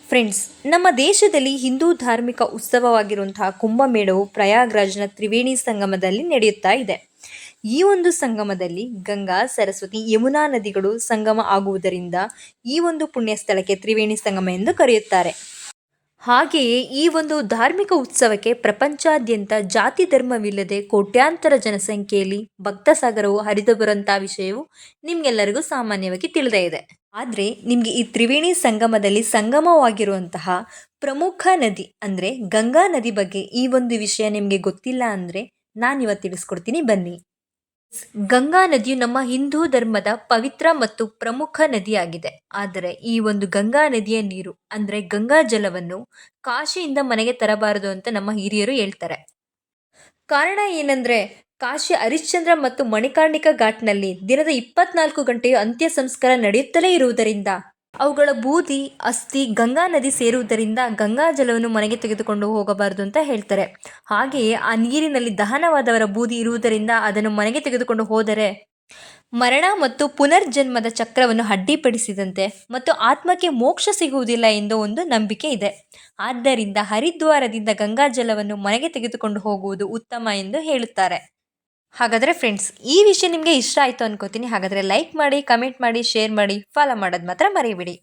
Friends, ನಮ್ಮ ದೇಶದಲ್ಲಿ ಹಿಂದೂ ಧಾರ್ಮಿಕ ಉತ್ಸವವಾಗಿರುವಂತಹ ಕುಂಭಮೇಳವು ಪ್ರಯಾಗ್ರಾಜ್ನ ತ್ರಿವೇಣಿ ಸಂಗಮದಲ್ಲಿ ನಡೆಯುತ್ತಾ ಇದೆ. ಈ ಒಂದು ಸಂಗಮದಲ್ಲಿ ಗಂಗಾ, ಸರಸ್ವತಿ, ಯಮುನಾ ನದಿಗಳು ಸಂಗಮ ಆಗುವುದರಿಂದ ಈ ಒಂದು ಪುಣ್ಯ ಸ್ಥಳಕ್ಕೆ ತ್ರಿವೇಣಿ ಸಂಗಮ ಎಂದು ಕರೆಯುತ್ತಾರೆ. ಹಾಗೆಯೇ ಈ ಒಂದು ಧಾರ್ಮಿಕ ಉತ್ಸವಕ್ಕೆ ಪ್ರಪಂಚಾದ್ಯಂತ ಜಾತಿ ಧರ್ಮವಿಲ್ಲದೆ ಕೋಟ್ಯಾಂತರ ಜನಸಂಖ್ಯೆಯಲ್ಲಿ ಭಕ್ತ ಸಾಗರವು ಹರಿದು ಬರುವಂತಹ ವಿಷಯವು ನಿಮ್ಗೆಲ್ಲರಿಗೂ ಸಾಮಾನ್ಯವಾಗಿ ತಿಳಿದೇ ಇದೆ. ಆದರೆ ನಿಮಗೆ ಈ ತ್ರಿವೇಣಿ ಸಂಗಮದಲ್ಲಿ ಸಂಗಮವಾಗಿರುವಂತಹ ಪ್ರಮುಖ ನದಿ ಅಂದರೆ ಗಂಗಾ ನದಿ ಬಗ್ಗೆ ಈ ಒಂದು ವಿಷಯ ನಿಮಗೆ ಗೊತ್ತಿಲ್ಲ ಅಂದರೆ ನಾನಿವತ್ತು ತಿಳಿಸ್ಕೊಡ್ತೀನಿ, ಬನ್ನಿ. ಗಂಗಾ ನದಿಯು ನಮ್ಮ ಹಿಂದೂ ಧರ್ಮದ ಪವಿತ್ರ ಮತ್ತು ಪ್ರಮುಖ ನದಿಯಾಗಿದೆ. ಆದರೆ ಈ ಒಂದು ಗಂಗಾ ನದಿಯ ನೀರು ಅಂದರೆ ಗಂಗಾ ಜಲವನ್ನು ಕಾಶಿಯಿಂದ ಮನೆಗೆ ತರಬಾರದು ಅಂತ ನಮ್ಮ ಹಿರಿಯರು ಹೇಳ್ತಾರೆ. ಕಾರಣ ಏನಂದ್ರೆ ಕಾಶಿ ಹರಿಶ್ಚಂದ್ರ ಮತ್ತು ಮಣಿಕರ್ಣಿಕಾ ಘಾಟ್ನಲ್ಲಿ ದಿನದ 24 ಗಂಟೆಯು ಅಂತ್ಯ ಸಂಸ್ಕಾರ ನಡೆಯುತ್ತಲೇ ಇರುವುದರಿಂದ ಅವುಗಳ ಬೂದಿ ಅಸ್ಥಿ ಗಂಗಾ ನದಿ ಸೇರುವುದರಿಂದ ಗಂಗಾ ಜಲವನ್ನು ಮನೆಗೆ ತೆಗೆದುಕೊಂಡು ಹೋಗಬಾರದು ಅಂತ ಹೇಳ್ತಾರೆ. ಹಾಗೆಯೇ ಆ ನೀರಿನಲ್ಲಿ ದಹನವಾದವರ ಬೂದಿ ಇರುವುದರಿಂದ ಅದನ್ನು ಮನೆಗೆ ತೆಗೆದುಕೊಂಡು ಹೋದರೆ ಮರಣ ಮತ್ತು ಪುನರ್ಜನ್ಮದ ಚಕ್ರವನ್ನು ಅಡ್ಡಿಪಡಿಸಿದಂತೆ ಮತ್ತು ಆತ್ಮಕ್ಕೆ ಮೋಕ್ಷ ಸಿಗುವುದಿಲ್ಲ ಎಂದು ಒಂದು ನಂಬಿಕೆ ಇದೆ. ಆದ್ದರಿಂದ ಹರಿದ್ವಾರದಿಂದ ಗಂಗಾ ಜಲವನ್ನು ಮನೆಗೆ ತೆಗೆದುಕೊಂಡು ಹೋಗುವುದು ಉತ್ತಮ ಎಂದು ಹೇಳುತ್ತಾರೆ. ಹಾಗಾದರೆ ಫ್ರೆಂಡ್ಸ್, ಈ ವಿಷಯ ನಿಮಗೆ ಇಷ್ಟ ಆಯಿತು ಅನ್ಕೋತೀನಿ. ಹಾಗಾದರೆ ಲೈಕ್ ಮಾಡಿ, ಕಮೆಂಟ್ ಮಾಡಿ, ಶೇರ್ ಮಾಡಿ, ಫಾಲೋ ಮಾಡೋದು ಮಾತ್ರ ಮರಿಬೇಡಿ.